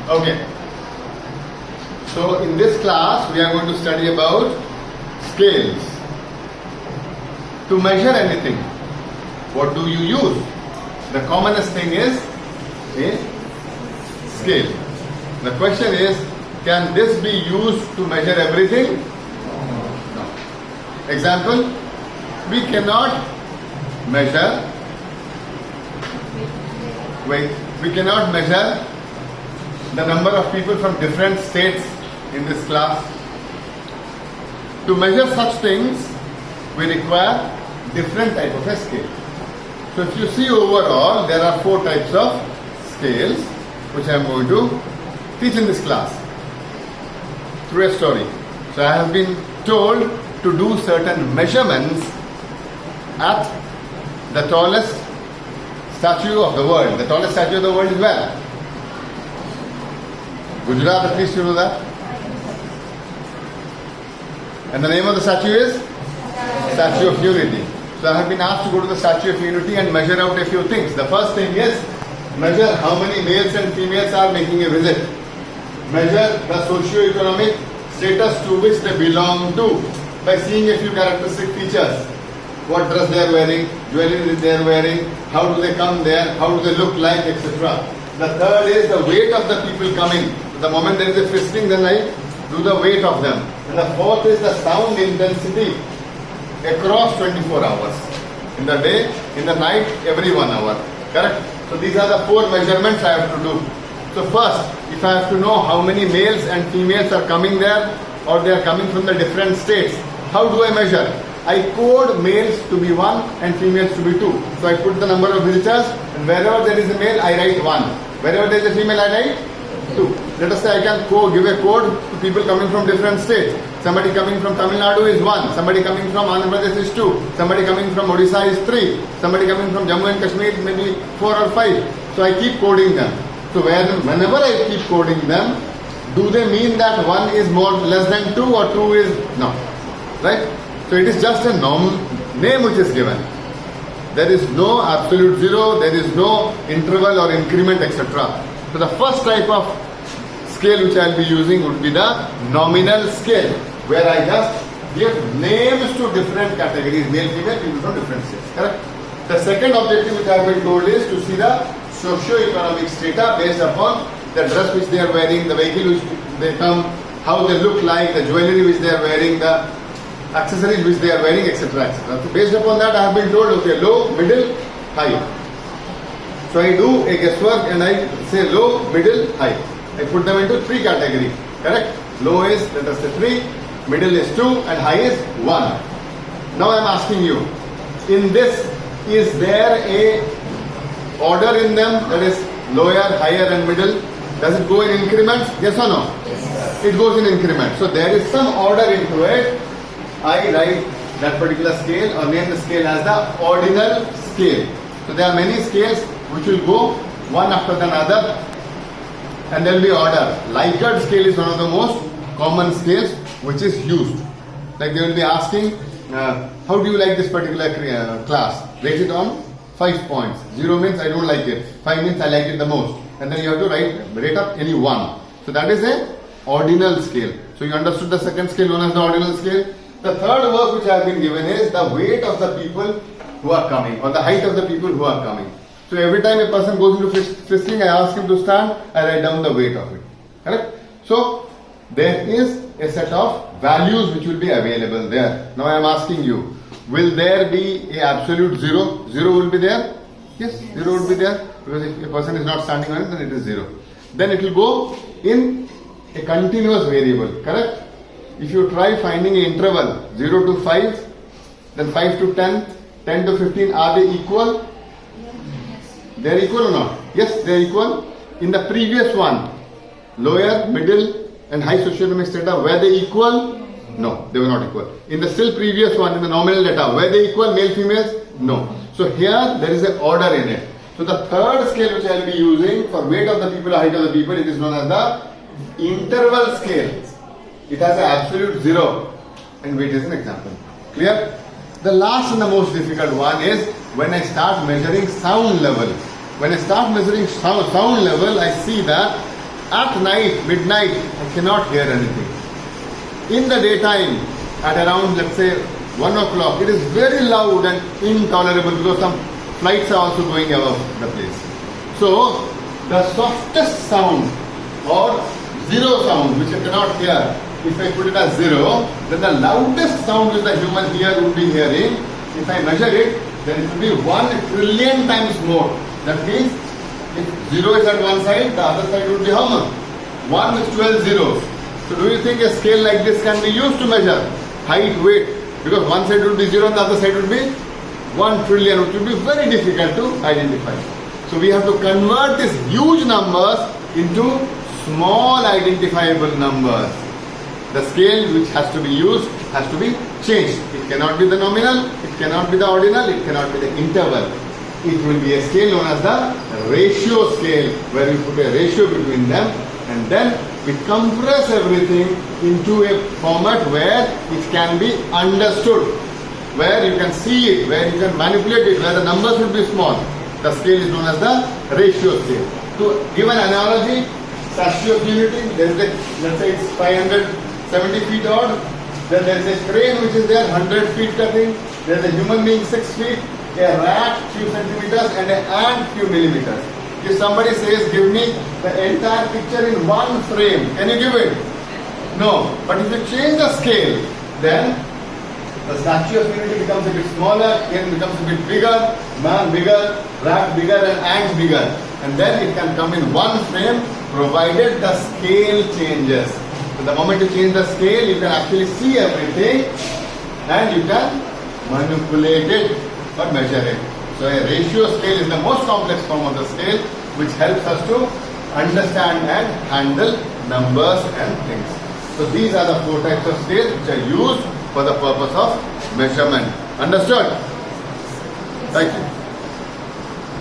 Okay. So in this class we are going to study about scales. To measure anything, what do you use? The commonest thing is a scale. The question is, can this be used to measure everything? No. Example, we cannot measure the number of people from different states in this class. To measure such things, we require different type of a scale. So if you see overall, there are 4 types of scales which I am going to teach in this class through a story. So I have been told to do certain measurements at the tallest statue of the world. The tallest statue of the world is where? Gujarat, at least you know that. And the name of the statue is Statue of Unity. So I have been asked to go to the Statue of Unity and measure out a few things. The first thing is measure how many males and females are making a visit. Measure the socio-economic status to which they belong to by seeing a few characteristic features. What dress they are wearing, jewelry they are wearing, how do they come there, how do they look like, etc. The third is the weight of the people coming. The moment there is a frisking, then I do the weight of them. And the fourth is the sound intensity across 24 hours. In the day, in the night, every 1 hour. Correct? So these are the 4 measurements I have to do. So first, if I have to know how many males and females are coming there or they are coming from the different states, how do I measure? I code males to be 1 and females to be 2. So I put the number of visitors and wherever there is a male, I write 1. Wherever there is a female, I write 2. Let us say I can give a code to people coming from different states. Somebody coming from Tamil Nadu is 1. Somebody coming from Andhra Pradesh is 2. Somebody coming from Odisha is 3. Somebody coming from Jammu and Kashmir maybe 4 or 5. So I keep coding them. So whenever I keep coding them, do they mean that 1 is less than 2 or 2 is no? Right? So it is just a name which is given. There is no absolute zero, there is no interval or increment, etc. So the first type of scale which I will be using would be the nominal scale, where I just give names to different categories, male, female, people from different states. Correct? The second objective which I have been told is to see the socio-economic strata based upon the dress which they are wearing, the vehicle which they come, how they look like, the jewelry which they are wearing, the accessories which they are wearing, etc. etc. So based upon that, I have been told, okay, low, middle, high. So I do a guesswork and I say low, middle, high. I put them into 3 categories. Correct? Low is, let us say 3, middle is 2 and high is 1. Now I am asking you, in this, is there a order in them, that is lower, higher and middle? Does it go in increments? Yes or no? Yes. It goes in increments. So there is some order into it. I write that particular scale or name the scale as the ordinal scale. So there are many scales which will go one after the other and there will be order. Likert scale is one of the most common scales which is used. Like they will be asking, how do you like this particular class? Rate it on 5 points. 0 means I don't like it. 5 means I like it the most. And then you have to rate up any 1. So that is a ordinal scale. So you understood the second scale known as the ordinal scale. The third work which I have been given is the weight of the people who are coming or the height of the people who are coming. So every time a person goes into frisking, I ask him to stand, I write down the weight of it. Correct? So there is a set of values which will be available there. Now I am asking you, will there be a absolute 0? 0 will be there? Yes, 0 will be there. Because if a person is not standing on it, then it is 0. Then it will go in a continuous variable. Correct? If you try finding an interval 0 to 5, then 5 to 10, 10 to 15, are they equal? They are equal or not? Yes, they are equal. In the previous one, lower, middle and high socioeconomic strata, were they equal? No, they were not equal. In the still previous one, in the nominal data, were they equal, male, females? No. So here there is an order in it. So the third scale which I will be using for weight of the people, height of the people, it is known as the interval scale. It has an absolute 0 and weight is an example. Clear? The last and the most difficult one is when I start measuring sound level. When I start measuring sound level, I see that At night, midnight, I cannot hear anything. In the daytime, at around, let's say, 1 o'clock, it is very loud and intolerable because some flights are also going above the place. So, the softest sound or zero sound, which I cannot hear, if I put it as zero, then the loudest sound which the human ear would be hearing, if I measure it, then it will be 1 trillion times more. That means, if zero is at one side, the other side would be how much? 1 with 12 zeros. So do you think a scale like this can be used to measure height, weight? Because one side would be zero and the other side would be 1 trillion, which would be very difficult to identify. So we have to convert these huge numbers into small identifiable numbers. The scale which has to be used has to be changed. It cannot be the nominal, it cannot be the ordinal, it cannot be the interval. It will be a scale known as the ratio scale, where we put a ratio between them and then we compress everything into a format where it can be understood, where you can see it, where you can manipulate it, where the numbers will be small. The scale is known as the ratio scale. To give an analogy, Statue of Unity, there is a, let's say it's 570 feet odd, then there is a crane which is there, 100 feet cutting, there is a human being 6 feet, a rat few centimeters and an ant few millimeters. If somebody says, give me the entire picture in one frame, can you give it? No. But if you change the scale, then the Statue of Unity becomes a bit smaller, crane becomes a bit bigger, man bigger, rat bigger and ant bigger. And then it can come in one frame, provided the scale changes. So the moment you change the scale, you can actually see everything and you can manipulate it or measure it. So a ratio scale is the most complex form of the scale, which helps us to understand and handle numbers and things. So these are the 4 types of scales which are used for the purpose of measurement. Understood? Thank you.